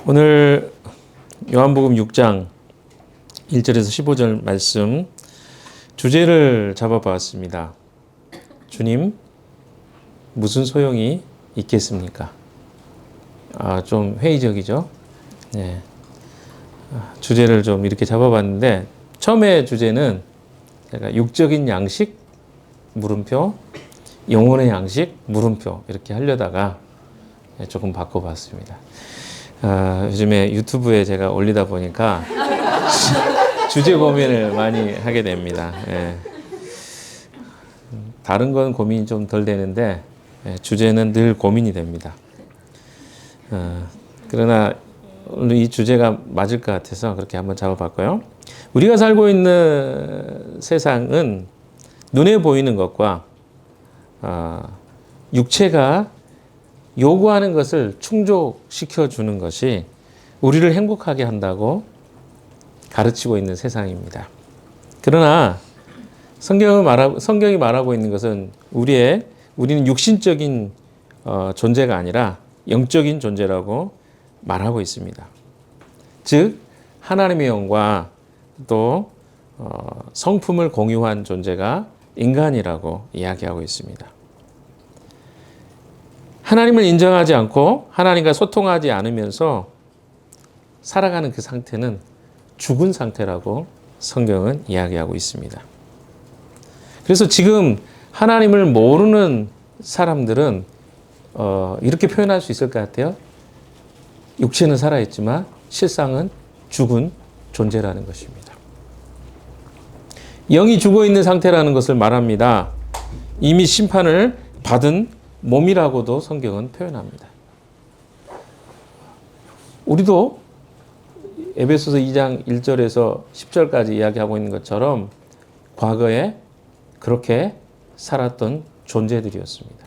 오늘 요한복음 6장 1절에서 15절 말씀 주제를 잡아봤습니다. 주님, 무슨 소용이 있겠습니까? 좀 회의적이죠? 네. 주제를 좀 이렇게 잡아봤는데, 처음에 주제는 제가 육적인 양식, 물음표, 영혼의 양식, 물음표 이렇게 하려다가 조금 바꿔봤습니다. 요즘에 유튜브에 제가 올리다 보니까 주제 고민을 많이 하게 됩니다. 예. 다른 건 고민이 좀 덜 되는데 주제는 늘 고민이 됩니다. 그러나 오늘 이 주제가 맞을 것 같아서 그렇게 한번 잡아봤고요. 우리가 살고 있는 세상은 눈에 보이는 것과 육체가 요구하는 것을 충족시켜 주는 것이 우리를 행복하게 한다고 가르치고 있는 세상입니다. 그러나 성경이 말하고 있는 것은 우리는 육신적인 존재가 아니라 영적인 존재라고 말하고 있습니다. 즉 하나님의 영과 또 성품을 공유한 존재가 인간이라고 이야기하고 있습니다. 하나님을 인정하지 않고 하나님과 소통하지 않으면서 살아가는 그 상태는 죽은 상태라고 성경은 이야기하고 있습니다. 그래서 지금 하나님을 모르는 사람들은 이렇게 표현할 수 있을 것 같아요. 육체는 살아있지만 실상은 죽은 존재라는 것입니다. 영이 죽어있는 상태라는 것을 말합니다. 이미 심판을 받은 몸이라고도 성경은 표현합니다. 우리도 에베소서 2장 1절에서 10절까지 이야기하고 있는 것처럼 과거에 그렇게 살았던 존재들이었습니다.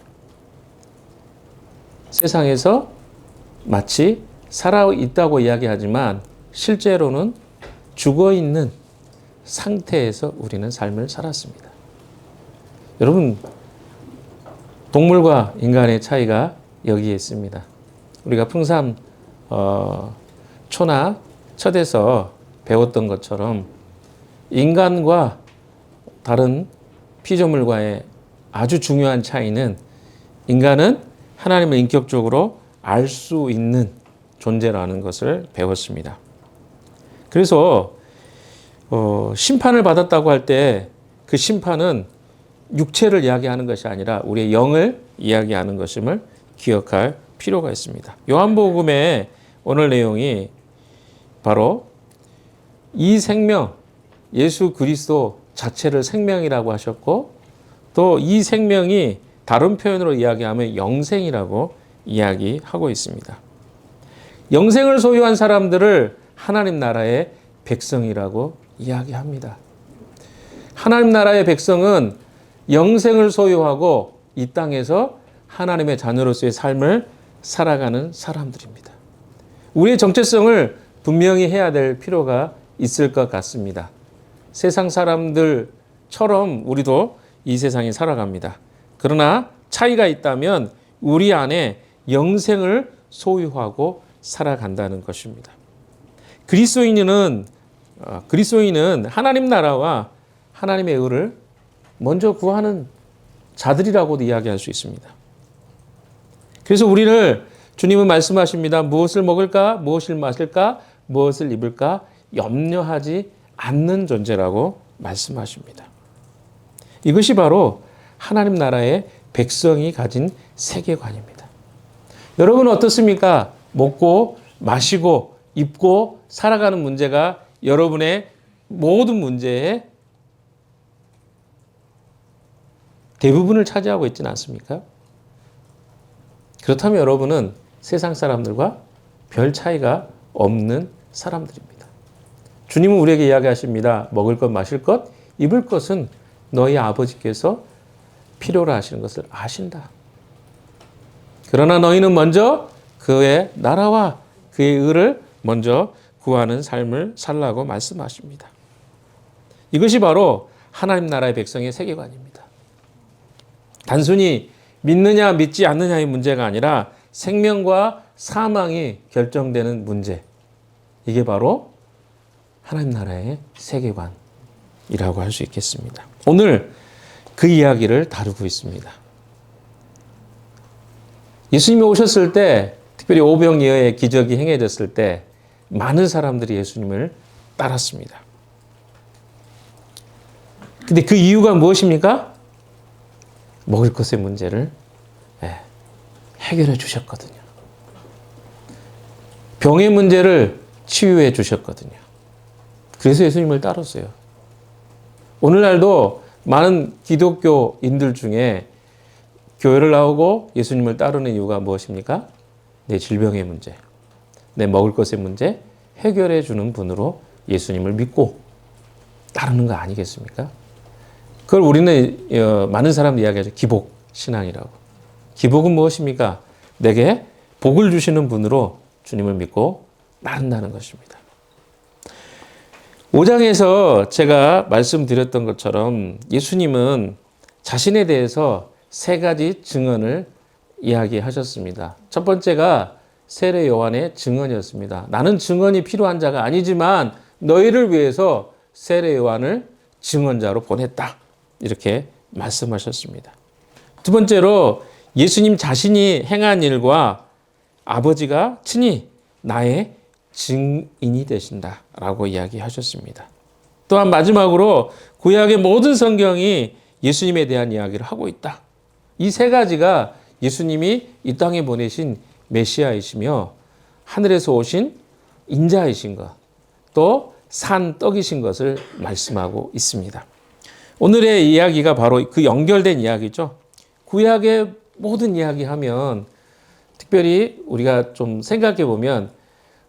세상에서 마치 살아있다고 이야기하지만 실제로는 죽어있는 상태에서 우리는 삶을 살았습니다. 여러분, 동물과 인간의 차이가 여기에 있습니다. 우리가 풍삼 초나 첫에서 배웠던 것처럼 인간과 다른 피조물과의 아주 중요한 차이는 인간은 하나님을 인격적으로 알 수 있는 존재라는 것을 배웠습니다. 그래서 심판을 받았다고 할 때 그 심판은 육체를 이야기하는 것이 아니라 우리의 영을 이야기하는 것임을 기억할 필요가 있습니다. 요한복음의 오늘 내용이 바로 이 생명, 예수 그리스도 자체를 생명이라고 하셨고 또 이 생명이 다른 표현으로 이야기하면 영생이라고 이야기하고 있습니다. 영생을 소유한 사람들을 하나님 나라의 백성이라고 이야기합니다. 하나님 나라의 백성은 영생을 소유하고 이 땅에서 하나님의 자녀로서의 삶을 살아가는 사람들입니다. 우리의 정체성을 분명히 해야 될 필요가 있을 것 같습니다. 세상 사람들처럼 우리도 이 세상에 살아갑니다. 그러나 차이가 있다면 우리 안에 영생을 소유하고 살아간다는 것입니다. 그리스도인은 하나님 나라와 하나님의 의를 먼저 구하는 자들이라고도 이야기할 수 있습니다. 그래서 우리를 주님은 말씀하십니다. 무엇을 먹을까? 무엇을 마실까? 무엇을 입을까? 염려하지 않는 존재라고 말씀하십니다. 이것이 바로 하나님 나라의 백성이 가진 세계관입니다. 여러분은 어떻습니까? 먹고 마시고 입고 살아가는 문제가 여러분의 모든 문제의 대부분을 차지하고 있지는 않습니까? 그렇다면 여러분은 세상 사람들과 별 차이가 없는 사람들입니다. 주님은 우리에게 이야기하십니다. 먹을 것, 마실 것, 입을 것은 너희 아버지께서 필요로 하시는 것을 아신다. 그러나 너희는 먼저 그의 나라와 그의 의를 먼저 구하는 삶을 살라고 말씀하십니다. 이것이 바로 하나님 나라의 백성의 세계관입니다. 단순히 믿느냐 믿지 않느냐의 문제가 아니라 생명과 사망이 결정되는 문제. 이게 바로 하나님 나라의 세계관이라고 할 수 있겠습니다. 오늘 그 이야기를 다루고 있습니다. 예수님이 오셨을 때, 특별히 오병이어의 기적이 행해졌을 때 많은 사람들이 예수님을 따랐습니다. 근데 그 이유가 무엇입니까? 먹을 것의 문제를 해결해 주셨거든요. 병의 문제를 치유해 주셨거든요. 그래서 예수님을 따랐어요. 오늘날도 많은 기독교인들 중에 교회를 나오고 예수님을 따르는 이유가 무엇입니까? 내 질병의 문제, 내 먹을 것의 문제 해결해 주는 분으로 예수님을 믿고 따르는 거 아니겠습니까? 그걸 우리는 많은 사람들이 이야기하죠. 기복 신앙이라고. 기복은 무엇입니까? 내게 복을 주시는 분으로 주님을 믿고 따른다는 것입니다. 5장에서 제가 말씀드렸던 것처럼 예수님은 자신에 대해서 세 가지 증언을 이야기하셨습니다. 첫 번째가 세례 요한의 증언이었습니다. 나는 증언이 필요한 자가 아니지만 너희를 위해서 세례 요한을 증언자로 보냈다. 이렇게 말씀하셨습니다. 두 번째로 예수님 자신이 행한 일과 아버지가 친히 나의 증인이 되신다라고 이야기하셨습니다. 또한 마지막으로 구약의 모든 성경이 예수님에 대한 이야기를 하고 있다. 이 세 가지가 예수님이 이 땅에 보내신 메시아이시며 하늘에서 오신 인자이신 것, 또 산 떡이신 것을 말씀하고 있습니다. 오늘의 이야기가 바로 그 연결된 이야기죠. 구약의 모든 이야기하면 특별히 우리가 좀 생각해 보면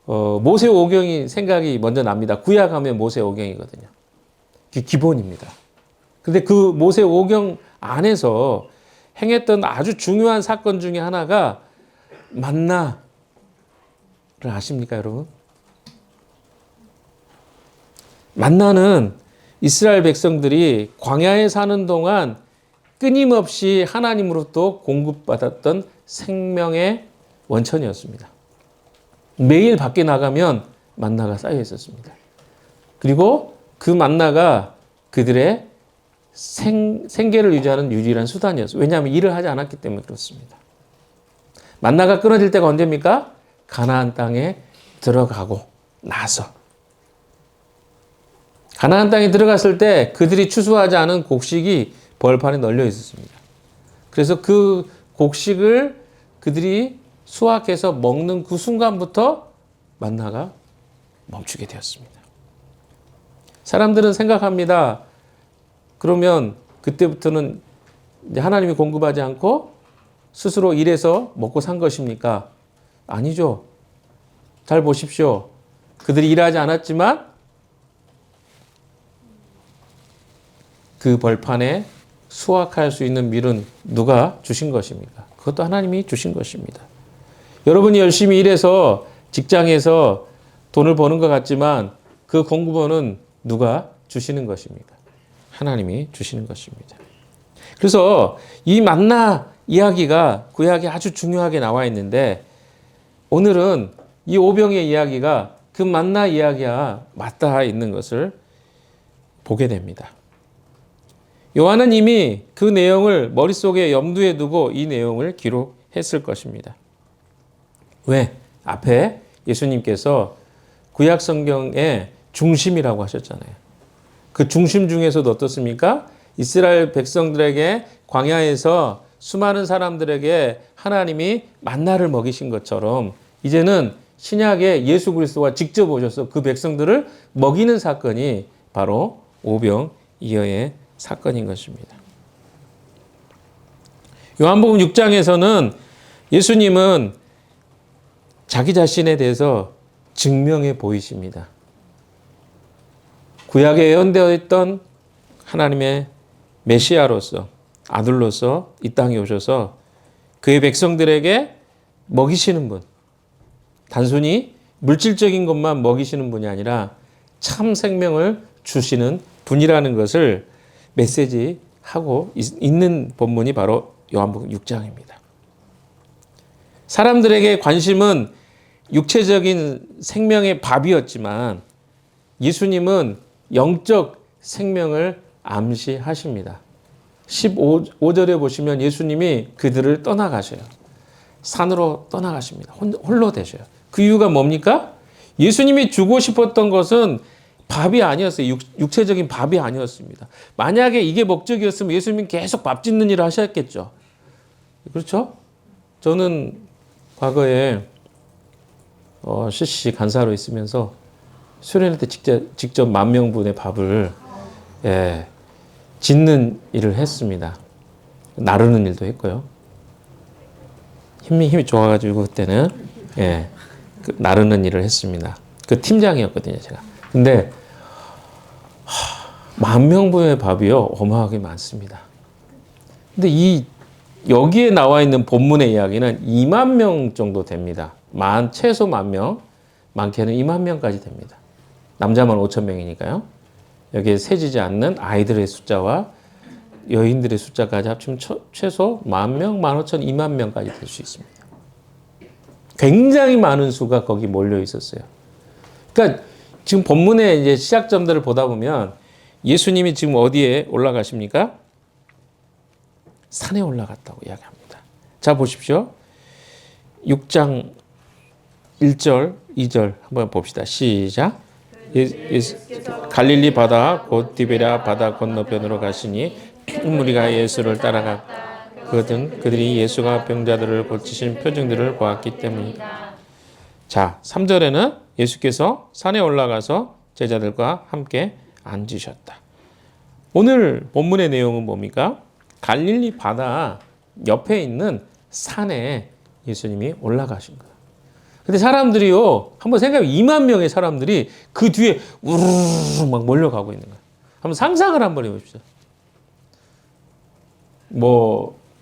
모세오경이 생각이 먼저 납니다. 구약하면 모세오경이거든요. 그게 기본입니다. 근데 그 모세오경 안에서 행했던 아주 중요한 사건 중에 하나가 만나를 아십니까, 여러분? 만나는 이스라엘 백성들이 광야에 사는 동안 끊임없이 하나님으로부터 공급받았던 생명의 원천이었습니다. 매일 밖에 나가면 만나가 쌓여 있었습니다. 그리고 그 만나가 그들의 생계를 유지하는 유일한 수단이었어요. 왜냐하면 일을 하지 않았기 때문에 그렇습니다. 만나가 끊어질 때가 언제입니까? 가나안 땅에 들어가고 나서. 가나안 땅에 들어갔을 때 그들이 추수하지 않은 곡식이 벌판에 널려 있었습니다. 그래서 그 곡식을 그들이 수확해서 먹는 그 순간부터 만나가 멈추게 되었습니다. 사람들은 생각합니다. 그러면 그때부터는 이제 하나님이 공급하지 않고 스스로 일해서 먹고 산 것입니까? 아니죠. 잘 보십시오. 그들이 일하지 않았지만 그 벌판에 수확할 수 있는 밀은 누가 주신 것입니까? 그것도 하나님이 주신 것입니다. 여러분이 열심히 일해서 직장에서 돈을 버는 것 같지만 그 공급원은 누가 주시는 것입니까? 하나님이 주시는 것입니다. 그래서 이 만나 이야기가 구약에 아주 중요하게 나와 있는데 오늘은 이 오병의 이야기가 그 만나 이야기와 맞닿아 있는 것을 보게 됩니다. 요한은 이미 그 내용을 머릿속에 염두에 두고 이 내용을 기록했을 것입니다. 왜? 앞에 예수님께서 구약 성경의 중심이라고 하셨잖아요. 그 중심 중에서도 어떻습니까? 이스라엘 백성들에게 광야에서 수많은 사람들에게 하나님이 만나를 먹이신 것처럼 이제는 신약에 예수 그리스도가 직접 오셔서 그 백성들을 먹이는 사건이 바로 오병이어의 사건인 것입니다. 요한복음 6장에서는 예수님은 자기 자신에 대해서 증명해 보이십니다. 구약에 예언되어 있던 하나님의 메시아로서 아들로서 이 땅에 오셔서 그의 백성들에게 먹이시는 분, 단순히 물질적인 것만 먹이시는 분이 아니라 참 생명을 주시는 분이라는 것을 메시지하고 있는 본문이 바로 요한복음 6장입니다. 사람들에게 관심은 육체적인 생명의 밥이었지만 예수님은 영적 생명을 암시하십니다. 15절에 보시면 예수님이 그들을 떠나가셔요. 산으로 떠나가십니다. 홀로 되셔요. 그 이유가 뭡니까? 예수님이 주고 싶었던 것은 밥이 아니었어요. 육체적인 밥이 아니었습니다. 만약에 이게 목적이었으면 예수님이 계속 밥 짓는 일을 하셨겠죠. 그렇죠? 저는 과거에 CCC 간사로 있으면서 수련회 때 직접 10,000명분의 밥을 짓는 일을 했습니다. 나르는 일도 했고요. 힘이 좋아가지고 그때는 나르는 일을 했습니다. 그 팀장이었거든요, 제가. 근데 10,000명분의 밥이요, 어마어마하게 많습니다. 근데 여기에 나와 있는 본문의 이야기는 20,000명 정도 됩니다. 최소 10,000명, 많게는 20,000명까지 됩니다. 남자만 5,000명이니까요. 여기에 세지지 않는 아이들의 숫자와 여인들의 숫자까지 합치면 최소 10,000명, 15,000, 20,000명까지 될 수 있습니다. 굉장히 많은 수가 거기 몰려 있었어요. 그러니까 지금 본문의 이제 시작점들을 보다 보면 예수님이 지금 어디에 올라가십니까? 산에 올라갔다고 이야기합니다. 자, 보십시오. 6장 1절, 2절 한번 봅시다. 시작. 갈릴리 바다 곧 디베랴 바다 건너편으로 가시니 무리가 예수를 따라갔거든. 그들이 예수가 병자들을 고치신 표징들을 보았기 때문이다. 자, 3절에는 예수께서 산에 올라가서 제자들과 함께 앉으셨다. 오늘 본문의 내용은 뭡니까? 갈릴리 바다 옆에 있는 산에 예수님이 올라가신 거예요. 근데 사람들이요, 한번 생각해, 20,000명의 사람들이 그 뒤에 우르르 막 몰려가고 있는 거예요. 한번 상상을 한번 해보십시오.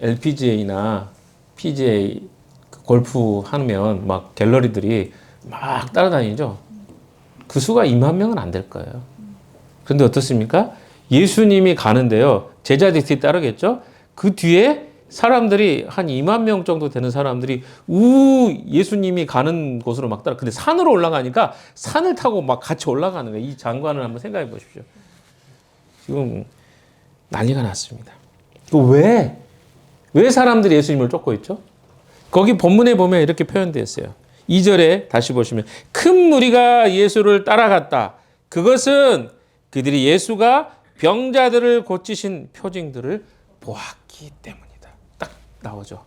LPGA나 PGA 골프 하면 막 갤러리들이 막 따라다니죠. 그 수가 20,000명은 안 될 거예요. 그런데 어떻습니까? 예수님이 가는데요, 제자들이 뒤에 따르겠죠? 그 뒤에 사람들이 한 20,000명 정도 되는 사람들이 예수님이 가는 곳으로 막 따라. 근데 산으로 올라가니까 산을 타고 막 같이 올라가는 거예요. 이 장관을 한번 생각해 보십시오. 지금 난리가 났습니다. 왜 사람들이 예수님을 쫓고 있죠? 거기 본문에 보면 이렇게 표현되어 있어요. 2절에 다시 보시면 큰 무리가 예수를 따라갔다. 그것은 그들이 예수가 병자들을 고치신 표징들을 보았기 때문이다. 딱 나오죠.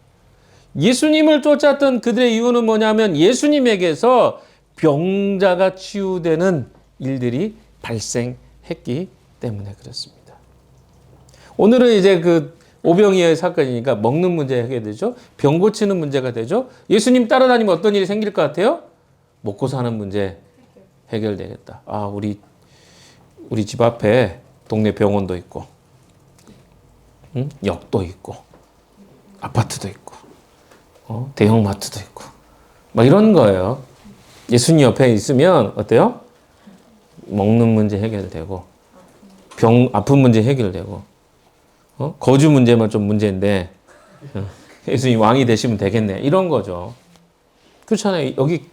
예수님을 쫓았던 그들의 이유는 뭐냐면 예수님에게서 병자가 치유되는 일들이 발생했기 때문에 그렇습니다. 오늘은 이제 그 오병이어의 사건이니까 먹는 문제 해결되죠. 병 고치는 문제가 되죠. 예수님 따라다니면 어떤 일이 생길 것 같아요? 먹고 사는 문제 해결되겠다. 우리 집 앞에 동네 병원도 있고, 역도 있고, 아파트도 있고, 대형마트도 있고, 막 이런 거예요. 예수님 옆에 있으면 어때요? 먹는 문제 해결되고, 아픈 문제 해결되고, 거주 문제만 좀 문제인데, 예수님 왕이 되시면 되겠네. 이런 거죠. 그렇잖아요. 여기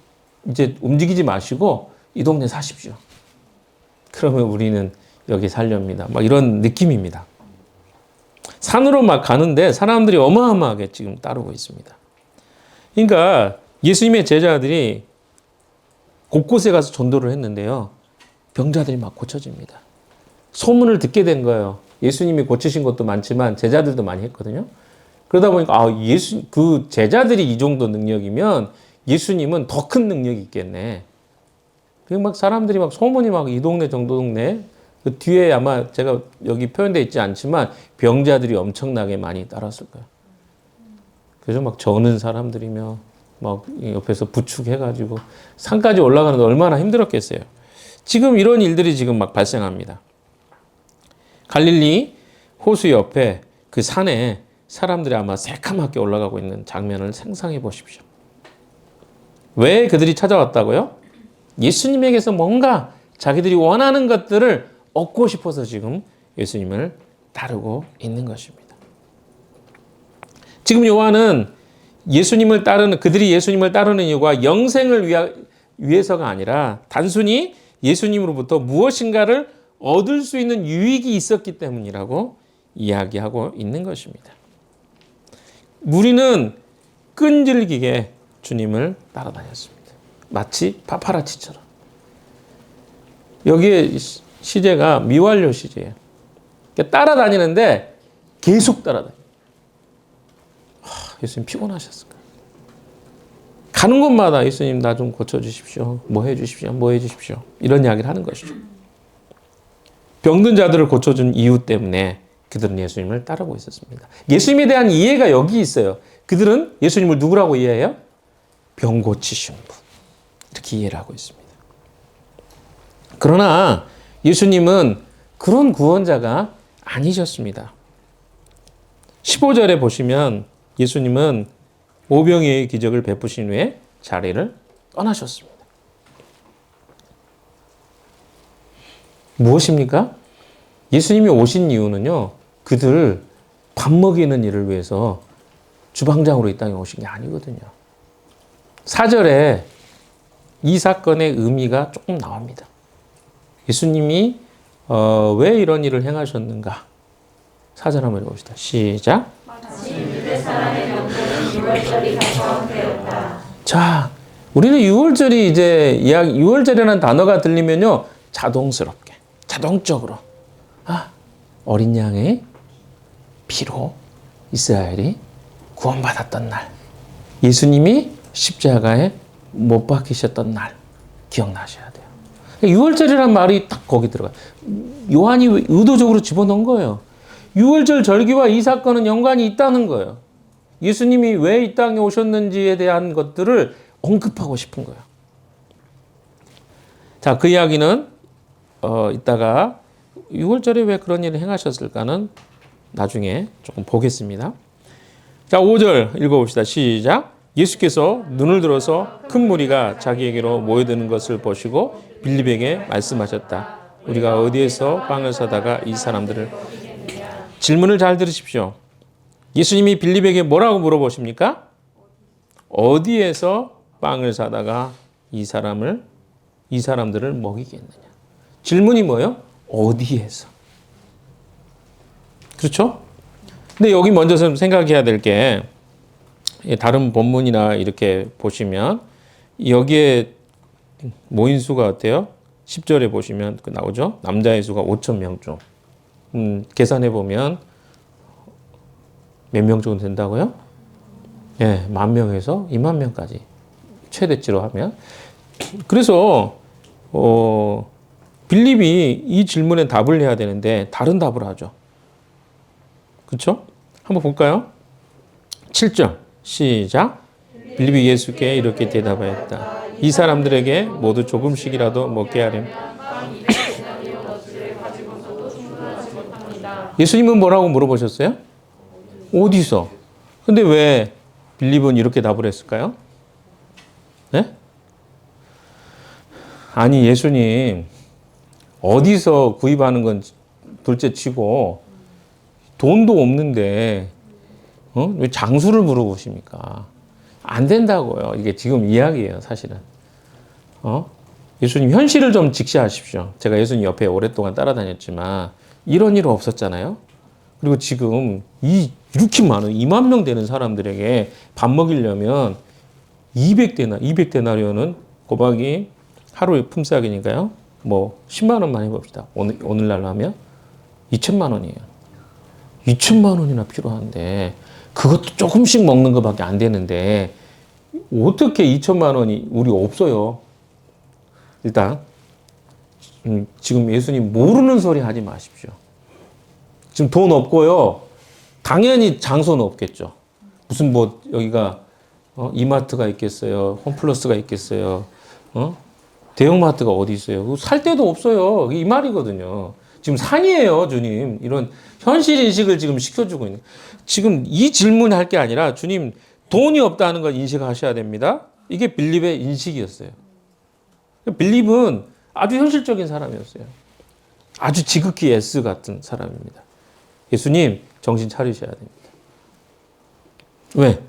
이제 움직이지 마시고 이 동네 사십시오. 그러면 우리는 여기 살렵니다. 막 이런 느낌입니다. 산으로 막 가는데 사람들이 어마어마하게 지금 따르고 있습니다. 그러니까 예수님의 제자들이 곳곳에 가서 전도를 했는데요. 병자들이 막 고쳐집니다. 소문을 듣게 된 거예요. 예수님이 고치신 것도 많지만 제자들도 많이 했거든요. 그러다 보니까 그 제자들이 이 정도 능력이면 예수님은 더 큰 능력이 있겠네. 그 막 사람들이 막 소문이 막 이 동네 정도 동네 그 뒤에 아마 제가 여기 표현되어 있지 않지만 병자들이 엄청나게 많이 따랐을 거예요. 그래서 막 저는 사람들이며 막 옆에서 부축해가지고 산까지 올라가는데 얼마나 힘들었겠어요. 지금 이런 일들이 지금 막 발생합니다. 갈릴리 호수 옆에 그 산에 사람들이 아마 새카맣게 올라가고 있는 장면을 상상해 보십시오. 왜 그들이 찾아왔다고요? 예수님에게서 뭔가 자기들이 원하는 것들을 얻고 싶어서 지금 예수님을 따르고 있는 것입니다. 지금 요한은 그들이 예수님을 따르는 이유가 영생을 위해서가 아니라 단순히 예수님으로부터 무엇인가를 얻을 수 있는 유익이 있었기 때문이라고 이야기하고 있는 것입니다. 무리는 끈질기게 주님을 따라다녔습니다. 마치 파파라치처럼. 여기에 시제가 미완료 시제예요. 따라다니는데 계속 따라다녀요. 예수님 피곤하셨을까요? 가는 곳마다 예수님 나 좀 고쳐주십시오. 뭐 해주십시오. 뭐 해주십시오. 이런 이야기를 하는 것이죠. 병든 자들을 고쳐준 이유 때문에 그들은 예수님을 따르고 있었습니다. 예수님에 대한 이해가 여기 있어요. 그들은 예수님을 누구라고 이해해요? 병 고치신 분. 이렇게 이해를 하고 있습니다. 그러나 예수님은 그런 구원자가 아니셨습니다. 15절에 보시면 예수님은 오병이어의 기적을 베푸신 후에 자리를 떠나셨습니다. 무엇입니까? 예수님이 오신 이유는요, 그들 밥 먹이는 일을 위해서 주방장으로 이 땅에 오신 게 아니거든요. 4절에 이 사건의 의미가 조금 나옵니다. 예수님이 왜 이런 일을 행하셨는가? 4절 한번 읽어봅시다. 시작. 마침 유대 사람의 명절은 유월절이 가까운 때였다. 자, 우리는 6월절이 이제 6월절이라는 단어가 들리면요, 자동스럽게, 자동적으로 어린 양의 피로 이스라엘이 구원받았던 날, 예수님이 십자가에 못 박히셨던 날 기억나셔야 돼요. 6월절이라는 말이 딱 거기 들어가요. 요한이 의도적으로 집어넣은 거예요. 6월절 절기와 이 사건은 연관이 있다는 거예요. 예수님이 왜 이 땅에 오셨는지에 대한 것들을 언급하고 싶은 거예요. 자, 그 이야기는 이따가 6월절에 왜 그런 일을 행하셨을까는 나중에 조금 보겠습니다. 자, 5절 읽어봅시다. 시작. 예수께서 눈을 들어서 큰 무리가 자기에게로 모여드는 것을 보시고 빌립에게 말씀하셨다. 우리가 어디에서 빵을 사다가 이 사람들을 질문을 잘 들으십시오. 예수님이 빌립에게 뭐라고 물어보십니까? 어디에서 빵을 사다가 이 사람들을 먹이겠느냐. 질문이 뭐예요? 어디에서. 그렇죠? 근데 여기 먼저 생각해야 될 게, 다른 본문이나 이렇게 보시면 여기에 모인 수가 어때요? 10절에 보시면 나오죠? 남자의 수가 5,000명쯤. 계산해 보면 몇 명 정도 된다고요? 예, 10,000명에서 20,000명까지 최대치로 하면. 그래서 빌립이 이 질문에 답을 해야 되는데 다른 답을 하죠. 그렇죠? 한번 볼까요? 7절 시작. 빌립이 예수께 이렇게 대답하였다. 이 사람들에게 모두 조금씩이라도 먹게 하렴. 예수님은 뭐라고 물어보셨어요? 어디서? 근데 왜 빌립은 이렇게 답을 했을까요? 네? 아니, 예수님, 어디서 구입하는 건 둘째 치고 돈도 없는데 왜 장수를 물어보십니까? 안 된다고요. 이게 지금 이야기예요, 사실은. 예수님 현실을 좀 직시하십시오. 제가 예수님 옆에 오랫동안 따라다녔지만 이런 일은 없었잖아요. 그리고 지금 이렇게 많은 20,000명 되는 사람들에게 밥 먹이려면 200데나리온은 곱하기 하루의 품삯이니까요. 뭐 10만 원만 해봅시다. 오늘날로 하면 2천만 원이에요. 2천만 원이나 필요한데 그것도 조금씩 먹는 것밖에 안 되는데 어떻게 2천만 원이 우리 없어요. 일단 지금 예수님 모르는 소리 하지 마십시오. 지금 돈 없고요. 당연히 장소는 없겠죠. 무슨 뭐 여기가 이마트가 있겠어요. 홈플러스가 있겠어요. 대형마트가 어디 있어요. 살 데도 없어요. 이 말이거든요. 지금 상이에요, 주님. 이런 현실 인식을 지금 시켜주고 있는. 지금 이 질문할 게 아니라 주님 돈이 없다는 걸 인식하셔야 됩니다. 이게 빌립의 인식이었어요. 빌립은 아주 현실적인 사람이었어요. 아주 지극히 S 같은 사람입니다. 예수님 정신 차리셔야 됩니다. 왜?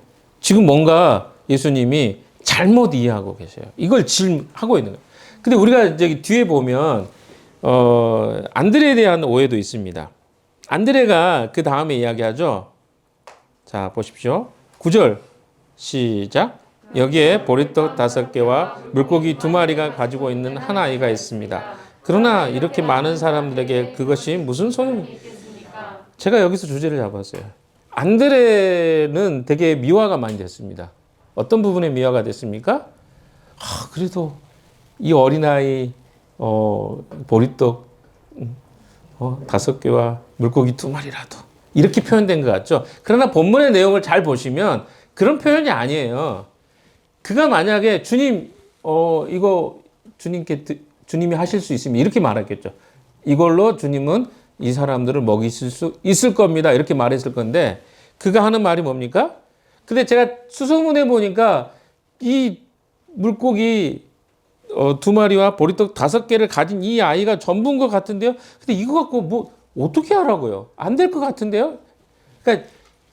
지금 뭔가 예수님이 잘못 이해하고 계세요. 이걸 하고 있는 거예요. 근데 우리가 저기 뒤에 보면 안드레에 대한 오해도 있습니다. 안드레가 그 다음에 이야기하죠. 자, 보십시오. 9절 시작. 여기에 보리떡 5개와 물고기 2마리가 가지고 있는 한 아이가 있습니다. 그러나 이렇게 많은 사람들에게 그것이 무슨 소용이? 제가 여기서 주제를 잡았어요. 안드레는 되게 미화가 많이 됐습니다. 어떤 부분에 미화가 됐습니까? 그래도 이 어린아이 보리떡 5개와 물고기 2마리라도 이렇게 표현된 것 같죠. 그러나 본문의 내용을 잘 보시면 그런 표현이 아니에요. 그가 만약에 주님 이거 주님이 하실 수 있으면 이렇게 말했겠죠. 이걸로 주님은 이 사람들을 먹이실 수 있을 겁니다. 이렇게 말했을 건데 그가 하는 말이 뭡니까? 근데 제가 수소문에 보니까 이 물고기 2마리와 보리떡 5개를 가진 이 아이가 전부인 것 같은데요. 근데 이거 갖고 뭐 어떻게 하라고요? 안 될 것 같은데요. 그러니까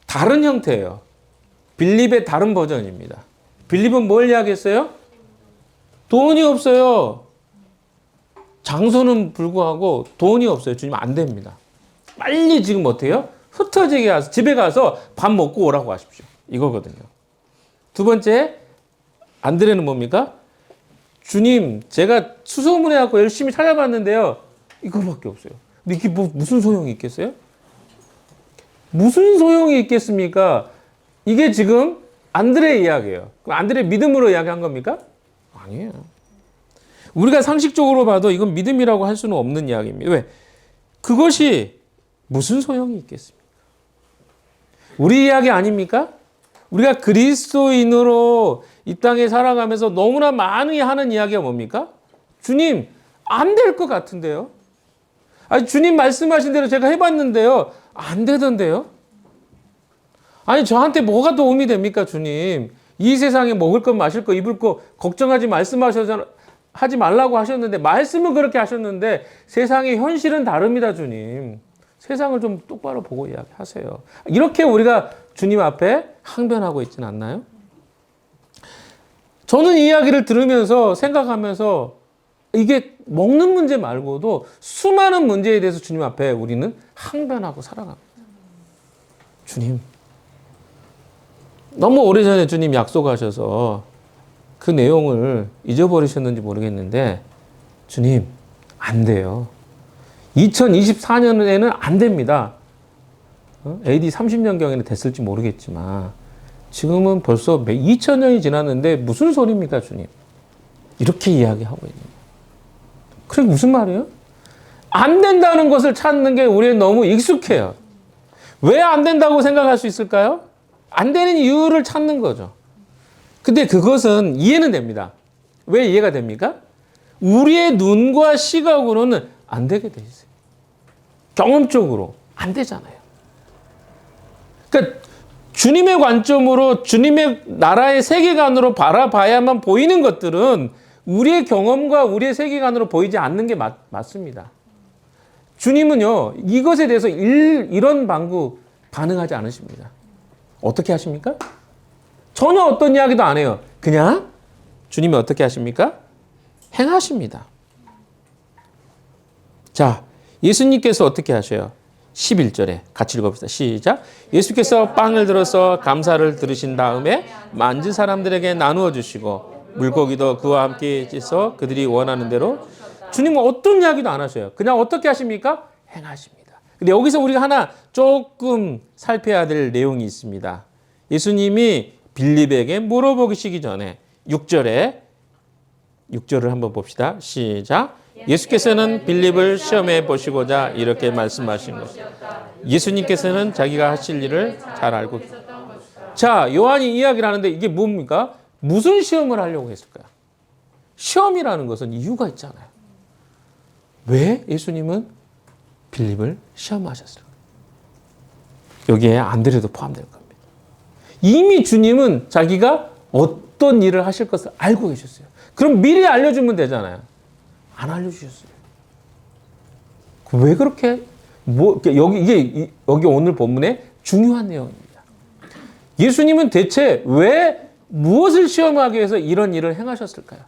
다른 형태예요. 빌립의 다른 버전입니다. 빌립은 뭘 이야기했어요? 돈이 없어요. 장소는 불구하고 돈이 없어요. 주님 안 됩니다. 빨리 지금 어때요? 흩어지게 가서 집에 가서 밥 먹고 오라고 하십시오. 이거거든요. 두 번째, 안드레는 뭡니까? 주님, 제가 수소문해 갖고 열심히 찾아봤는데요. 이거밖에 없어요. 근데 이게 무슨 소용이 있겠어요? 무슨 소용이 있겠습니까? 이게 지금 안드레의 이야기예요. 그럼 안드레 믿음으로 이야기한 겁니까? 아니에요. 우리가 상식적으로 봐도 이건 믿음이라고 할 수는 없는 이야기입니다. 왜? 그것이 무슨 소용이 있겠습니까? 우리 이야기 아닙니까? 우리가 그리스도인으로 이 땅에 살아가면서 너무나 많이 하는 이야기가 뭡니까? 주님, 안 될 것 같은데요? 아니, 주님 말씀하신 대로 제가 해봤는데요. 안 되던데요? 아니, 저한테 뭐가 도움이 됩니까, 주님? 이 세상에 먹을 것, 마실 것, 입을 것 걱정하지 하지 말라고 하셨는데, 말씀은 그렇게 하셨는데, 세상의 현실은 다릅니다, 주님. 세상을 좀 똑바로 보고 이야기하세요. 이렇게 우리가 주님 앞에 항변하고 있지는 않나요? 저는 이 이야기를 들으면서 생각하면서 이게 먹는 문제 말고도 수많은 문제에 대해서 주님 앞에 우리는 항변하고 살아갑니다. 주님, 너무 오래전에 주님 약속하셔서 그 내용을 잊어버리셨는지 모르겠는데 주님, 안 돼요. 2024년에는 안 됩니다. AD 30년경에는 됐을지 모르겠지만 지금은 벌써 2000년이 지났는데 무슨 소리입니까, 주님? 이렇게 이야기하고 있는 거예요. 그게 무슨 말이에요? 안 된다는 것을 찾는 게 우리는 너무 익숙해요. 왜 안 된다고 생각할 수 있을까요? 안 되는 이유를 찾는 거죠. 근데 그것은 이해는 됩니다. 왜 이해가 됩니까? 우리의 눈과 시각으로는 안 되게 돼 있어요. 경험적으로 안 되잖아요. 그러니까 주님의 관점으로 주님의 나라의 세계관으로 바라봐야만 보이는 것들은 우리의 경험과 우리의 세계관으로 보이지 않는 게 맞습니다. 주님은요, 이것에 대해서 이런 방구 반응하지 않으십니다. 어떻게 하십니까? 전혀 어떤 이야기도 안 해요. 그냥 주님이 어떻게 하십니까? 행하십니다. 자, 예수님께서 어떻게 하셔요? 11절에 같이 읽어봅시다. 시작. 예수께서 빵을 들어서 감사를 들으신 다음에 만진 사람들에게 나누어 주시고 물고기도 그와 함께 찢어 그들이 원하는 대로. 주님은 어떤 이야기도 안 하셔요. 그냥 어떻게 하십니까? 행하십니다. 근데 여기서 우리가 하나 조금 살펴야 될 내용이 있습니다. 예수님이 빌립에게 물어보시기 전에 6절을 한번 봅시다. 시작. 예수께서는 빌립을 시험해 보시고자 이렇게 말씀하신 것. 예수님께서는 자기가 하실 일을 잘 알고 계십니다. 자, 요한이 이야기를 하는데 이게 뭡니까? 무슨 시험을 하려고 했을까요? 시험이라는 것은 이유가 있잖아요. 왜 예수님은 빌립을 시험하셨을까요? 여기에 안드레도 포함될 겁니다. 이미 주님은 자기가 어떤 일을 하실 것을 알고 계셨어요. 그럼 미리 알려주면 되잖아요. 안 알려주셨어요. 왜 그렇게? 여기 오늘 본문의 중요한 내용입니다. 예수님은 대체 왜 무엇을 시험하기 위해서 이런 일을 행하셨을까요?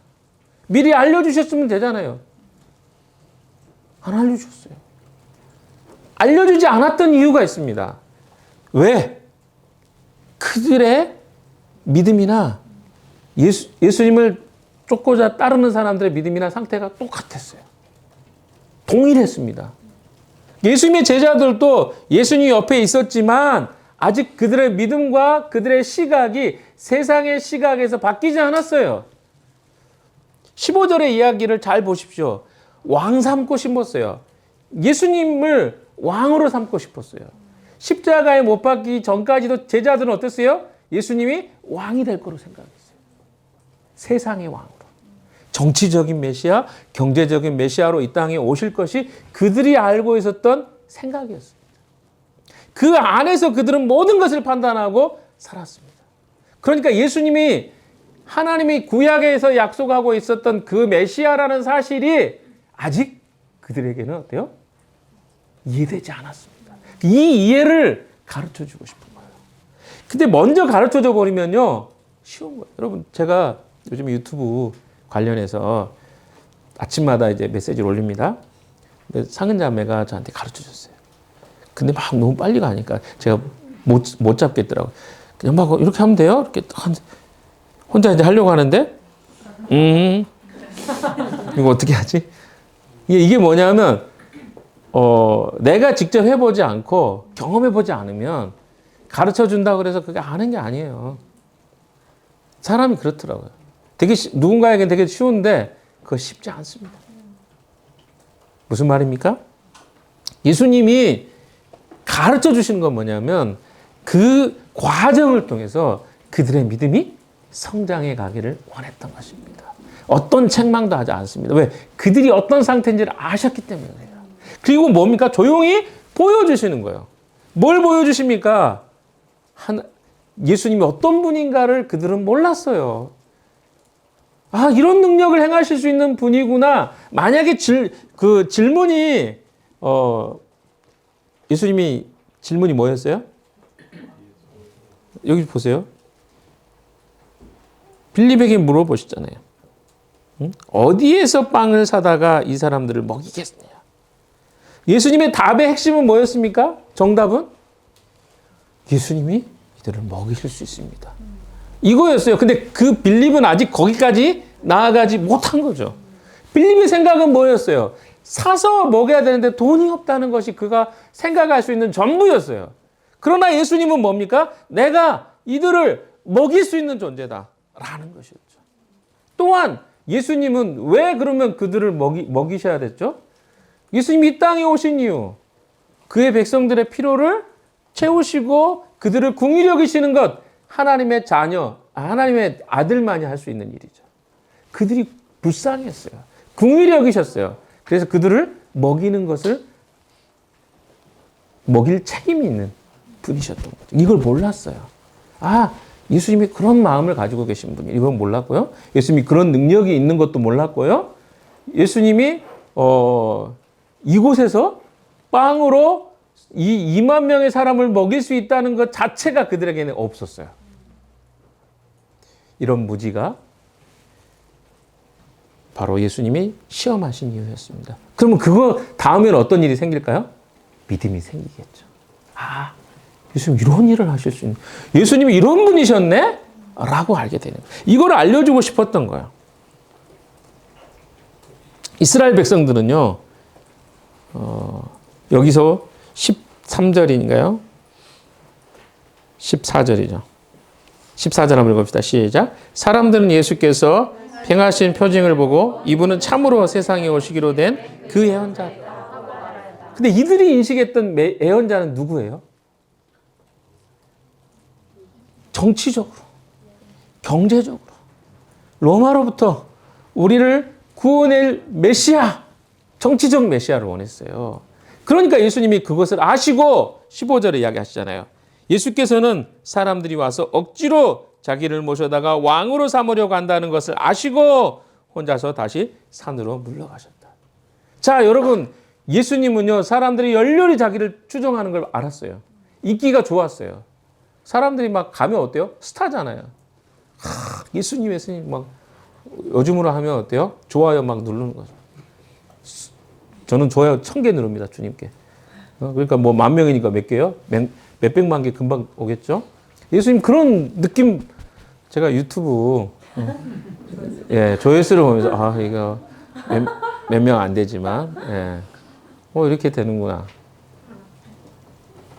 미리 알려주셨으면 되잖아요. 안 알려주셨어요. 알려주지 않았던 이유가 있습니다. 왜? 그들의 믿음이나 예수님을 쫓고자 따르는 사람들의 믿음이나 상태가 똑같았어요. 동일했습니다. 예수님의 제자들도 예수님 옆에 있었지만 아직 그들의 믿음과 그들의 시각이 세상의 시각에서 바뀌지 않았어요. 15절의 이야기를 잘 보십시오. 왕 삼고 싶었어요. 예수님을 왕으로 삼고 싶었어요. 십자가에 못 박기 전까지도 제자들은 어땠어요? 예수님이 왕이 될 거로 생각했어요. 세상의 왕으로. 정치적인 메시아, 경제적인 메시아로 이 땅에 오실 것이 그들이 알고 있었던 생각이었습니다. 그 안에서 그들은 모든 것을 판단하고 살았습니다. 그러니까 예수님이 하나님이 구약에서 약속하고 있었던 그 메시아라는 사실이 아직 그들에게는 어때요? 이해되지 않았습니다. 이 이해를 가르쳐 주고 싶은 거예요. 근데 먼저 가르쳐 줘 버리면요, 쉬운 거예요. 여러분, 제가 요즘 유튜브 관련해서 아침마다 이제 메시지를 올립니다. 근데 상은 자매가 저한테 가르쳐 줬어요. 근데 막 너무 빨리 가니까 제가 못 잡겠더라고요. 그냥 막 이렇게 하면 돼요? 이렇게 혼자 이제 하려고 하는데, 이거 어떻게 하지? 이게 뭐냐면, 내가 직접 해보지 않고 경험해보지 않으면 가르쳐 준다고 그래서 그게 아는 게 아니에요. 사람이 그렇더라고요. 누군가에겐 되게 쉬운데 그거 쉽지 않습니다. 무슨 말입니까? 예수님이 가르쳐 주시는 건 뭐냐면 그 과정을 통해서 그들의 믿음이 성장해 가기를 원했던 것입니다. 어떤 책망도 하지 않습니다. 왜? 그들이 어떤 상태인지를 아셨기 때문에 그래요. 그리고 뭡니까? 조용히 보여주시는 거예요. 뭘 보여주십니까? 예수님이 어떤 분인가를 그들은 몰랐어요. 아, 이런 능력을 행하실 수 있는 분이구나. 만약에 질문이, 예수님이 질문이 뭐였어요? 여기 보세요. 빌립에게 물어보셨잖아요. 응? 어디에서 빵을 사다가 이 사람들을 먹이겠느냐? 예수님의 답의 핵심은 뭐였습니까? 정답은? 예수님이 이들을 먹이실 수 있습니다. 이거였어요. 근데 그 빌립은 아직 거기까지 나아가지 못한 거죠. 빌립의 생각은 뭐였어요? 사서 먹여야 되는데 돈이 없다는 것이 그가 생각할 수 있는 전부였어요. 그러나 예수님은 뭡니까? 내가 이들을 먹일 수 있는 존재다. 라는 것이었죠. 또한 예수님은 왜 그러면 그들을 먹이셔야 됐죠? 예수님이 이 땅에 오신 이유, 그의 백성들의 필요를 채우시고 그들을 궁히 여기시는 것, 하나님의 자녀, 하나님의 아들만이 할 수 있는 일이죠. 그들이 불쌍했어요. 궁히 여기셨어요. 그래서 그들을 먹이는 것을 먹일 책임이 있는 분이셨던 거죠. 이걸 몰랐어요. 아, 예수님이 그런 마음을 가지고 계신 분이 이건 몰랐고요. 예수님이 그런 능력이 있는 것도 몰랐고요. 예수님이 이곳에서 빵으로 이 2만 명의 사람을 먹일 수 있다는 것 자체가 그들에게는 없었어요. 이런 무지가 바로 예수님이 시험하신 이유였습니다. 그러면 그거 다음에는 어떤 일이 생길까요? 믿음이 생기겠죠. 아, 예수님 이런 일을 하실 수 있는, 예수님이 이런 분이셨네? 라고 알게 되는 거예요. 이걸 알려주고 싶었던 거예요. 이스라엘 백성들은요, 여기서 13절인가요? 14절이죠. 14절 한번 읽읍시다. 시작. 사람들은 예수께서 행하신 표징을 보고 이분은 참으로 세상에 오시기로 된 그 예언자. 근데 이들이 인식했던 예언자는 누구예요? 정치적으로, 경제적으로, 로마로부터 우리를 구원할 메시아, 정치적 메시아를 원했어요. 그러니까 예수님이 그것을 아시고 15절에 이야기하시잖아요. 예수께서는 사람들이 와서 억지로 자기를 모셔다가 왕으로 삼으려고 한다는 것을 아시고 혼자서 다시 산으로 물러가셨다. 자, 여러분, 예수님은요, 사람들이 열렬히 자기를 추종하는 걸 알았어요. 인기가 좋았어요. 사람들이 막 가면 어때요? 스타잖아요. 예수님, 예수님 막 요즘으로 하면 어때요? 좋아요 막 누르는 거죠. 저는 좋아요 1000개 누릅니다, 주님께. 그러니까 뭐 10,000명이니까 몇 개요? 몇백만 개 금방 오겠죠? 예수님 그런 느낌, 제가 유튜브 예, 조회수를 보면서 이거 몇 명 안 되지만 이렇게 되는구나.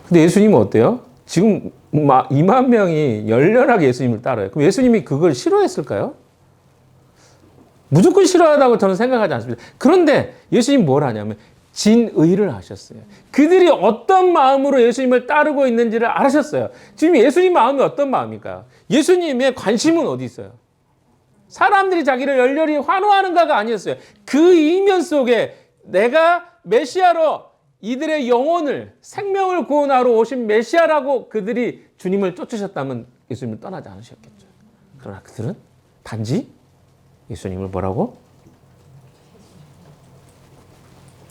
근데 예수님은 어때요? 지금 막 2만 명이 열렬하게 예수님을 따라요. 그럼 예수님이 그걸 싫어했을까요? 무조건 싫어하다고 저는 생각하지 않습니다. 그런데 예수님 뭘 하냐면 진의를 하셨어요. 그들이 어떤 마음으로 예수님을 따르고 있는지를 알으셨어요. 지금 예수님 마음이 어떤 마음일까요? 예수님의 관심은 어디 있어요? 사람들이 자기를 열렬히 환호하는가가 아니었어요. 그 이면 속에 내가 메시아로 이들의 영혼을, 생명을 구원하러 오신 메시아라고 그들이 주님을 쫓으셨다면 예수님을 떠나지 않으셨겠죠. 그러나 그들은 단지 예수님을 뭐라고?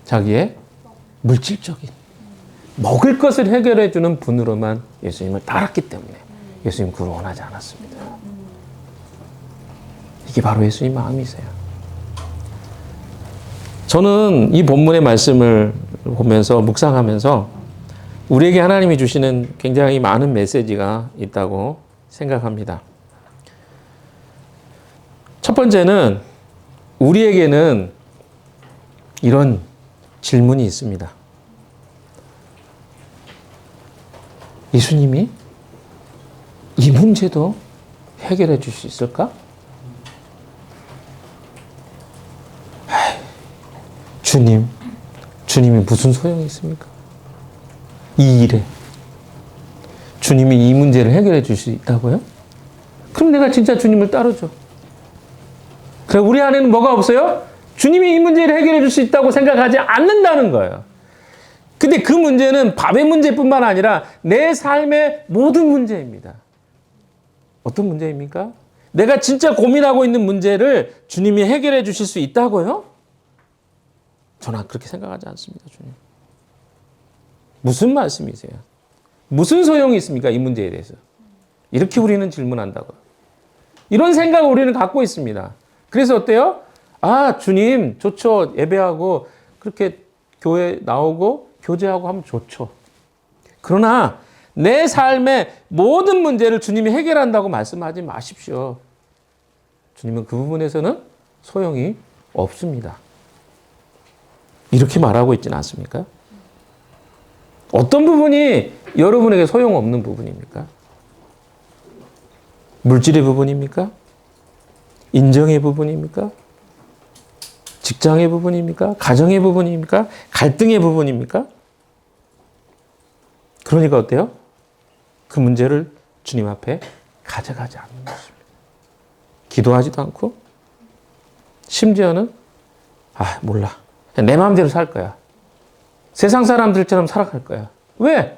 자기의 물질적인 먹을 것을 해결해 주는 분으로만 예수님을 따랐기 때문에 예수님 그걸 원하지 않았습니다. 이게 바로 예수님 마음이세요. 저는 이 본문의 말씀을 보면서 묵상하면서 우리에게 하나님이 주시는 굉장히 많은 메시지가 있다고 생각합니다. 첫 번째는 우리에게는 이런 질문이 있습니다. 예수님이 이 문제도 해결해 줄 수 있을까? 주님이 무슨 소용이 있습니까? 이 일에 주님이 이 문제를 해결해 줄 수 있다고요? 그럼 내가 진짜 주님을 따르죠. 그래, 우리 안에는 뭐가 없어요? 주님이 이 문제를 해결해 줄 수 있다고 생각하지 않는다는 거예요. 근데 그 문제는 밥의 문제뿐만 아니라 내 삶의 모든 문제입니다. 어떤 문제입니까? 내가 진짜 고민하고 있는 문제를 주님이 해결해 주실 수 있다고요? 저는 그렇게 생각하지 않습니다, 주님. 무슨 말씀이세요? 무슨 소용이 있습니까? 이 문제에 대해서. 이렇게 우리는 질문한다고요. 이런 생각을 우리는 갖고 있습니다. 그래서 어때요? 주님, 좋죠. 예배하고, 그렇게 교회 나오고, 교제하고 하면 좋죠. 그러나, 내 삶의 모든 문제를 주님이 해결한다고 말씀하지 마십시오. 주님은 그 부분에서는 소용이 없습니다. 이렇게 말하고 있지는 않습니까? 어떤 부분이 여러분에게 소용없는 부분입니까? 물질의 부분입니까? 인정의 부분입니까? 직장의 부분입니까? 가정의 부분입니까? 갈등의 부분입니까? 그러니까 어때요? 그 문제를 주님 앞에 가져가지 않는 것입니다. 기도하지도 않고 심지어는 몰라. 그냥 내 마음대로 살 거야. 세상 사람들처럼 살아갈 거야. 왜?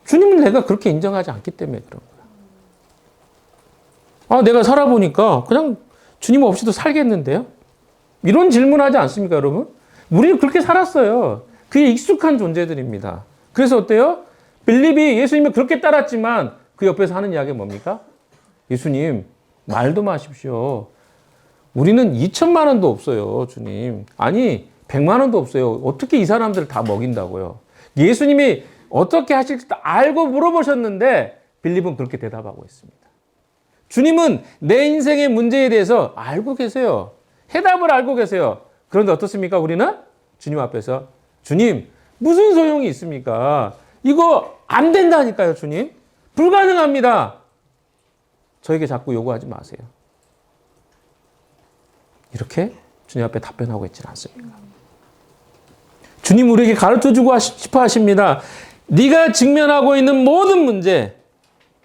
주님을 내가 그렇게 인정하지 않기 때문에 그런 거야. 내가 살아보니까 그냥 주님 없이도 살겠는데요? 이런 질문하지 않습니까, 여러분? 우리는 그렇게 살았어요. 그게 익숙한 존재들입니다. 그래서 어때요? 빌립이 예수님을 그렇게 따랐지만 그 옆에서 하는 이야기가 뭡니까? 예수님, 말도 마십시오. 우리는 2천만 원도 없어요, 주님. 아니, 100만 원도 없어요. 어떻게 이 사람들을 다 먹인다고요? 예수님이 어떻게 하실지도 알고 물어보셨는데 빌립은 그렇게 대답하고 있습니다. 주님은 내 인생의 문제에 대해서 알고 계세요. 해답을 알고 계세요. 그런데 어떻습니까? 우리는 주님 앞에서 주님, 무슨 소용이 있습니까? 이거 안 된다니까요, 주님. 불가능합니다. 저에게 자꾸 요구하지 마세요. 이렇게 주님 앞에 답변하고 있지는 않습니까? 주님 우리에게 가르쳐주고 싶어 하십니다. 네가 직면하고 있는 모든 문제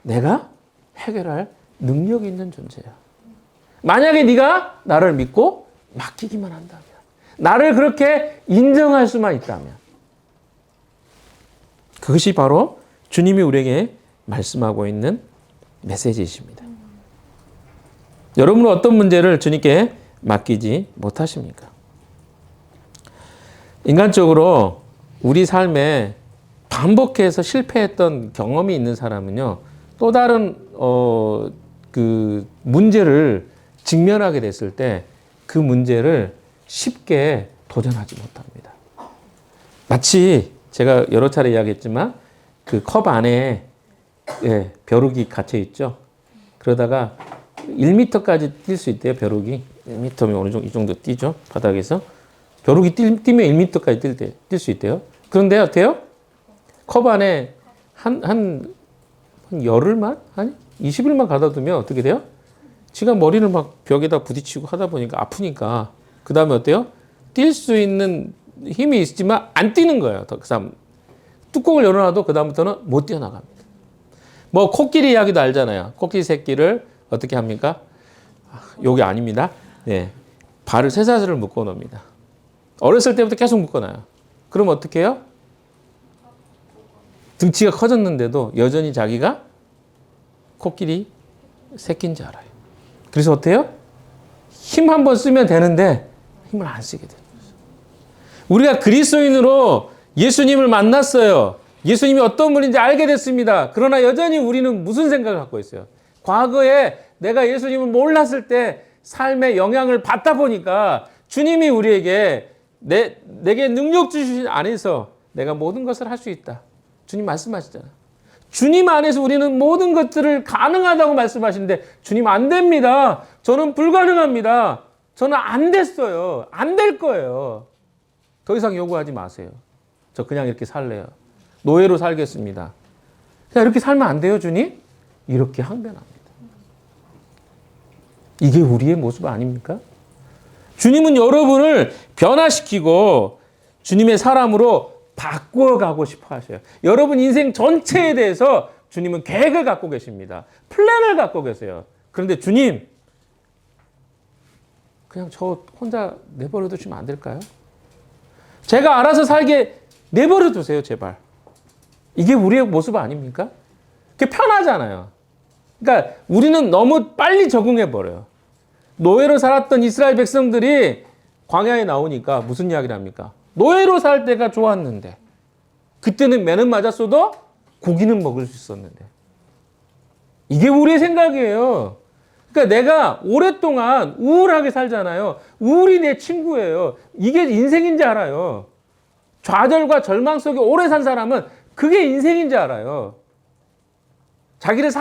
내가 해결할 능력이 있는 존재야. 만약에 네가 나를 믿고 맡기기만 한다면, 나를 그렇게 인정할 수만 있다면, 그것이 바로 주님이 우리에게 말씀하고 있는 메시지이십니다. 여러분은 어떤 문제를 주님께 맡기지 못하십니까? 인간적으로 우리 삶에 반복해서 실패했던 경험이 있는 사람은요, 또 다른 그 문제를 직면하게 됐을 때 그 문제를 쉽게 도전하지 못합니다. 마치 제가 여러 차례 이야기했지만 그 컵 안에 벼룩이 갇혀 있죠. 그러다가 1m까지 뛸 수 있대요. 벼룩이 1m면 어느 정도 이 정도 뛰죠. 바닥에서 벼룩이 뛰면 1m까지 뛸 수 있대요. 그런데 어때요? 컵 안에 한 열흘만? 아니 20일만 가다 두면 어떻게 돼요? 지가 머리를 막 벽에다 부딪히고 하다 보니까 아프니까 그 다음에 어때요? 뛸 수 있는 힘이 있지만 안 뛰는 거예요. 그 사람 뚜껑을 열어놔도 그 다음부터는 못 뛰어나갑니다. 뭐 코끼리 이야기도 알잖아요. 코끼리 새끼를 어떻게 합니까? 요게 아닙니다. 네, 발을 쇠사슬을 묶어 놓습니다. 어렸을 때부터 계속 묶어놔요. 그럼 어떻게 해요? 등치가 커졌는데도 여전히 자기가 코끼리 새끼인 줄 알아요. 그래서 어때요? 힘 한 번 쓰면 되는데 힘을 안 쓰게 돼요. 우리가 그리스도인으로 예수님을 만났어요. 예수님이 어떤 분인지 알게 됐습니다. 그러나 여전히 우리는 무슨 생각을 갖고 있어요? 과거에 내가 예수님을 몰랐을 때 삶의 영향을 받다 보니까 주님이 우리에게 내게 능력 주신 안에서 내가 모든 것을 할 수 있다. 주님 말씀하시잖아요. 주님 안에서 우리는 모든 것들을 가능하다고 말씀하시는데 주님 안 됩니다. 저는 불가능합니다. 저는 안 됐어요. 안 될 거예요. 더 이상 요구하지 마세요. 저 그냥 이렇게 살래요. 노예로 살겠습니다. 그냥 이렇게 살면 안 돼요, 주님? 이렇게 항변합니다. 이게 우리의 모습 아닙니까? 주님은 여러분을 변화시키고 주님의 사람으로 바꾸어가고 싶어 하셔요. 여러분 인생 전체에 대해서 주님은 계획을 갖고 계십니다. 플랜을 갖고 계세요. 그런데 주님, 그냥 저 혼자 내버려 두시면 안 될까요? 제가 알아서 살게 내버려 두세요, 제발. 이게 우리의 모습 아닙니까? 그게 편하잖아요. 그러니까 우리는 너무 빨리 적응해 버려요. 노예로 살았던 이스라엘 백성들이 광야에 나오니까 무슨 이야기를 합니까? 노예로 살 때가 좋았는데 그때는 매는 맞았어도 고기는 먹을 수 있었는데 이게 우리의 생각이에요. 그러니까 내가 오랫동안 우울하게 살잖아요. 우울이 내 친구예요. 이게 인생인지 알아요. 좌절과 절망 속에 오래 산 사람은 그게 인생인지 알아요. 자기를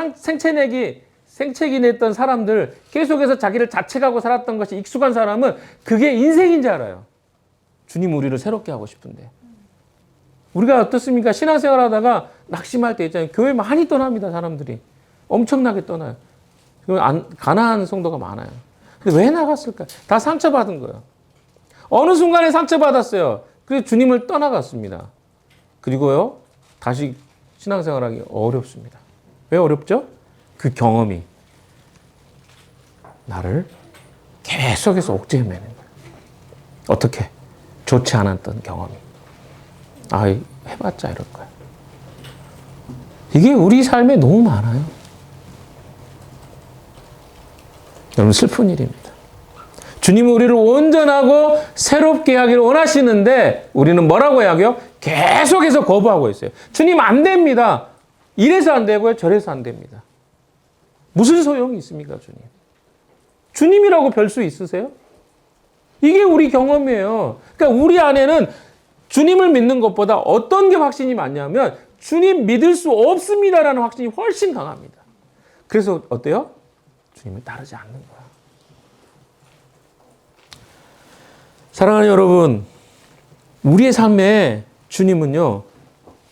생채기 냈던 사람들, 계속해서 자기를 자책하고 살았던 것이 익숙한 사람은 그게 인생인지 알아요. 주님 우리를 새롭게 하고 싶은데. 우리가 어떻습니까? 신앙생활 하다가 낙심할 때 있잖아요. 교회 많이 떠납니다, 사람들이. 엄청나게 떠나요. 가난한 성도가 많아요. 근데 왜 나갔을까? 다 상처받은 거예요. 어느 순간에 상처받았어요. 그래서 주님을 떠나갔습니다. 그리고요, 다시 신앙생활하기 어렵습니다. 왜 어렵죠? 그 경험이 나를 계속해서 억제해내는 거예요. 어떻게? 좋지 않았던 경험이. 해봤자 이럴 거야. 이게 우리 삶에 너무 많아요. 여러분, 슬픈 일입니다. 주님은 우리를 온전하고 새롭게 하기를 원하시는데 우리는 뭐라고 해야죠? 계속해서 거부하고 있어요. 주님 안 됩니다. 이래서 안 되고요. 저래서 안 됩니다. 무슨 소용이 있습니까, 주님? 주님이라고 별 수 있으세요? 이게 우리 경험이에요. 그러니까 우리 안에는 주님을 믿는 것보다 어떤 게 확신이 많냐면 주님 믿을 수 없습니다라는 확신이 훨씬 강합니다. 그래서 어때요? 주님을 따르지 않는 거야. 사랑하는 여러분, 우리의 삶에 주님은요,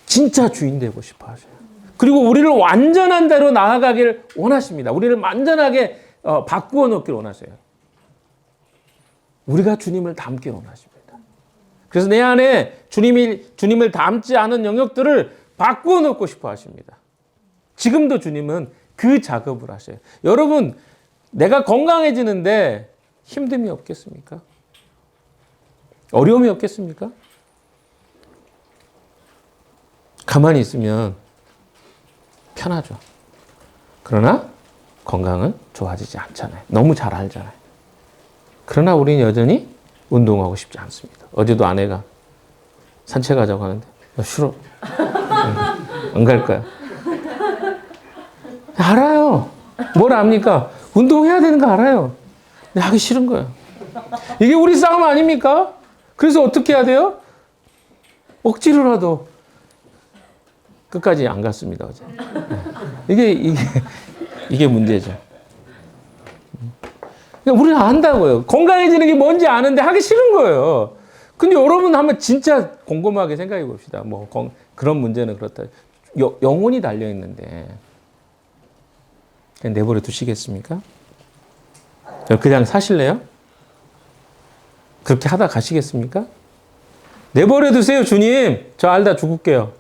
진짜 주인 되고 싶어 하셔요. 그리고 우리를 완전한 대로 나아가길 원하십니다. 우리를 완전하게 바꾸어 놓기를 원하세요. 우리가 주님을 닮길 원하십니다. 그래서 내 안에 주님을 닮지 않은 영역들을 바꾸어 놓고 싶어 하십니다. 지금도 주님은 그 작업을 하셔요. 여러분, 내가 건강해지는데 힘듦이 없겠습니까? 어려움이 없겠습니까? 가만히 있으면 편하죠. 그러나 건강은 좋아지지 않잖아요. 너무 잘 알잖아요. 그러나 우리는 여전히 운동하고 싶지 않습니다. 어제도 아내가 산책하자고 하는데 싫어. 안 갈까요? 알아요. 뭘 압니까? 운동해야 되는 거 알아요. 근데 하기 싫은 거예요. 이게 우리 싸움 아닙니까? 그래서 어떻게 해야 돼요? 억지로라도 끝까지 안 갔습니다, 어제. 이게 문제죠. 그러니까 우리는 안다고요. 건강해지는 게 뭔지 아는데 하기 싫은 거예요. 근데 여러분 한번 진짜 곰곰하게 생각해 봅시다. 뭐 그런 문제는 그렇다. 영혼이 달려 있는데 그냥 내버려 두시겠습니까? 그냥 사실래요? 그렇게 하다 가시겠습니까? 내버려 두세요, 주님. 저 알다 죽을게요.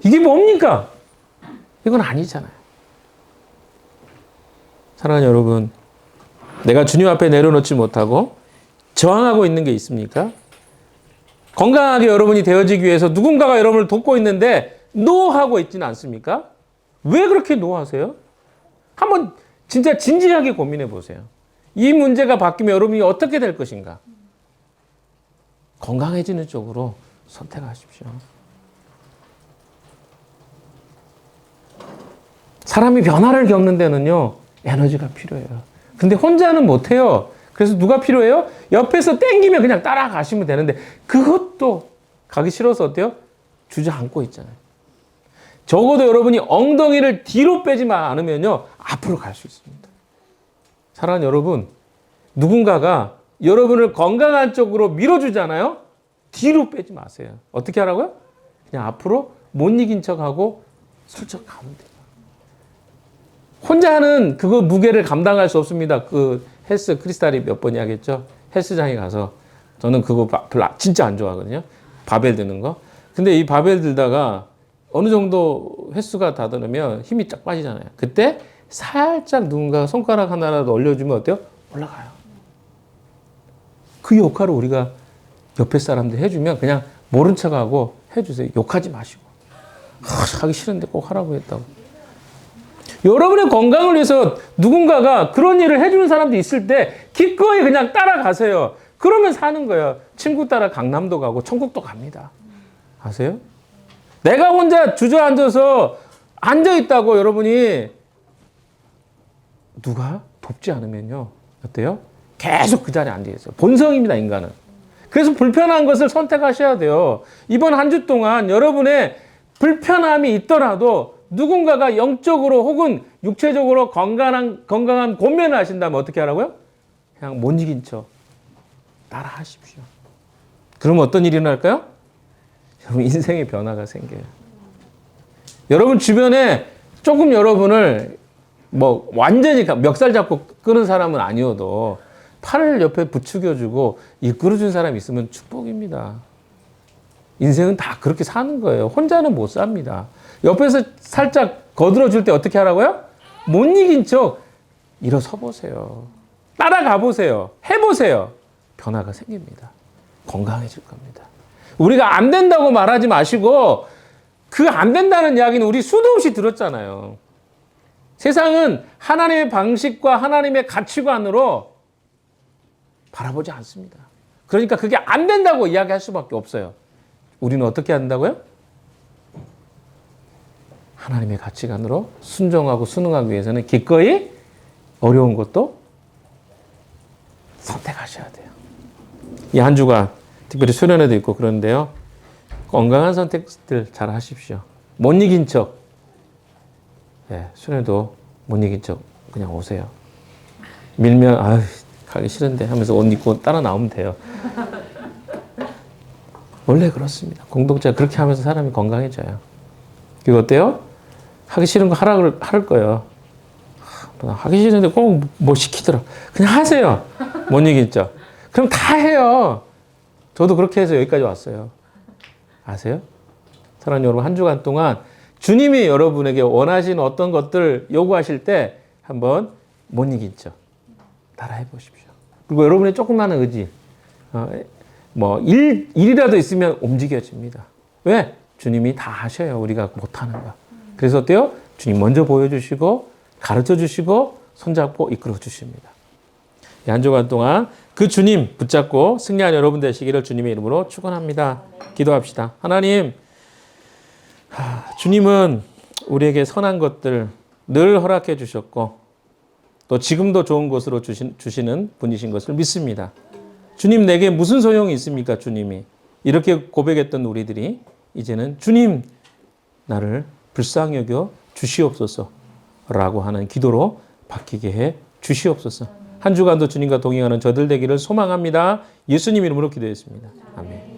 이게 뭡니까? 이건 아니잖아요. 사랑하는 여러분, 내가 주님 앞에 내려놓지 못하고 저항하고 있는 게 있습니까? 건강하게 여러분이 되어지기 위해서 누군가가 여러분을 돕고 있는데 노하고 있지는 않습니까? 왜 그렇게 노하세요? 한번 진짜 진지하게 고민해 보세요. 이 문제가 바뀌면 여러분이 어떻게 될 것인가? 건강해지는 쪽으로 선택하십시오. 사람이 변화를 겪는 데는요, 에너지가 필요해요. 근데 혼자는 못해요. 그래서 누가 필요해요? 옆에서 땡기면 그냥 따라가시면 되는데 그것도 가기 싫어서 어때요? 주저앉고 있잖아요. 적어도 여러분이 엉덩이를 뒤로 빼지만 않으면요, 앞으로 갈 수 있습니다. 사랑하는 여러분, 누군가가 여러분을 건강한 쪽으로 밀어주잖아요. 뒤로 빼지 마세요. 어떻게 하라고요? 그냥 앞으로 못 이긴 척하고 슬쩍 가면 돼요. 혼자 하는 그거 무게를 감당할 수 없습니다. 그 헬스 크리스탈이 몇 번 이야기했죠. 헬스장에 가서 저는 그거 별로 진짜 안 좋아하거든요. 바벨 드는 거. 근데 이 바벨 들다가 어느 정도 횟수가 다 들으면 힘이 쫙 빠지잖아요. 그때 살짝 누군가 손가락 하나라도 올려주면 어때요? 올라가요. 그 역할을 우리가 옆에 사람들 해주면 그냥 모른 척하고 해주세요. 욕하지 마시고. 하기 싫은데 꼭 하라고 했다고. 여러분의 건강을 위해서 누군가가 그런 일을 해주는 사람도 있을 때 기꺼이 그냥 따라가세요. 그러면 사는 거예요. 친구 따라 강남도 가고 천국도 갑니다. 아세요? 내가 혼자 주저앉아서 앉아있다고 여러분이 누가 돕지 않으면요. 어때요? 계속 그 자리에 앉아있어요. 본성입니다, 인간은. 그래서 불편한 것을 선택하셔야 돼요. 이번 한 주 동안 여러분의 불편함이 있더라도 누군가가 영적으로 혹은 육체적으로 건강한 권면을 하신다면 어떻게 하라고요? 그냥 못 이긴 척 따라 하십시오. 그러면 어떤 일이 일어날까요? 여러분 인생의 변화가 생겨요. 여러분 주변에 조금 여러분을 뭐 완전히 멱살 잡고 끄는 사람은 아니어도 팔을 옆에 부추겨주고 이끌어준 사람이 있으면 축복입니다. 인생은 다 그렇게 사는 거예요. 혼자는 못 삽니다. 옆에서 살짝 거들어줄 때 어떻게 하라고요? 못 이긴 척 일어서 보세요. 따라가 보세요. 해보세요. 변화가 생깁니다. 건강해질 겁니다. 우리가 안 된다고 말하지 마시고 그 안 된다는 이야기는 우리 수도 없이 들었잖아요. 세상은 하나님의 방식과 하나님의 가치관으로 바라보지 않습니다. 그러니까 그게 안 된다고 이야기할 수밖에 없어요. 우리는 어떻게 한다고요? 하나님의 가치관으로 순종하고 순응하기 위해서는 기꺼이 어려운 것도 선택하셔야 돼요. 이 한 주간 특별히 수련회도 있고 그런데요. 건강한 선택들 잘 하십시오. 못 이긴 척. 수련회도 못 이긴 척 그냥 오세요. 밀면 아유 가기 싫은데 하면서 옷 입고 따라 나오면 돼요. 원래 그렇습니다. 공동체가 그렇게 하면서 사람이 건강해져요. 그리고 어때요? 하기 싫은 거 하라고 할 거예요. 하기 싫은데 꼭 뭐 시키더라. 그냥 하세요. 못 이긴 척. 그럼 다 해요. 저도 그렇게 해서 여기까지 왔어요. 아세요? 사랑하는 여러분, 한 주간 동안 주님이 여러분에게 원하시는 어떤 것들 요구하실 때 한번 못 이긴 척 따라해 보십시오. 그리고 여러분의 조그마한 의지, 일이라도 있으면 움직여집니다. 왜? 주님이 다 하셔요. 우리가 못하는 거. 그래서 어때요? 주님 먼저 보여주시고 가르쳐 주시고 손잡고 이끌어 주십니다. 한 주간 동안 그 주님 붙잡고 승리한 여러분 되시기를 주님의 이름으로 축원합니다. 기도합시다. 하나님, 주님은 우리에게 선한 것들 늘 허락해 주셨고 또 지금도 좋은 것으로 주시는 분이신 것을 믿습니다. 주님 내게 무슨 소용이 있습니까? 주님이 이렇게 고백했던 우리들이 이제는 주님 나를 불쌍히 여겨 주시옵소서라고 하는 기도로 바뀌게 해 주시옵소서. 한 주간도 주님과 동행하는 저들 되기를 소망합니다. 예수님 이름으로 기도했습니다. 아멘.